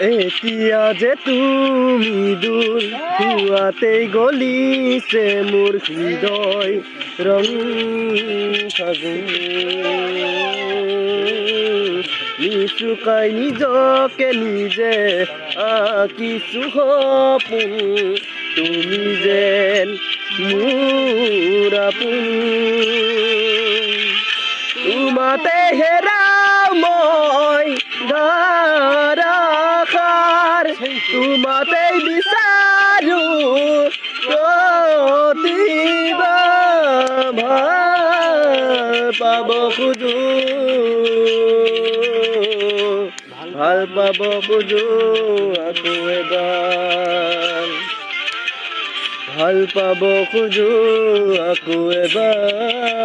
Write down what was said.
এতিয়া যে তুমি দূৰ ধুৱাতেই গলিছে মোৰ হৃদয় ৰং ফাগুন নিচুকাই নিজকে নিজে আঁকিছো সপোন তুমি যেন মোৰ আপোন তোমাতে হেৰাও মই ধাৰাসাৰ তোমাতেই বিচাৰো প্ৰতিবাৰ ভাল পাব খোজো ভাল পাব খোজো আকৌ এবাৰ ভাল পাব খোজো আকৌ এবাৰ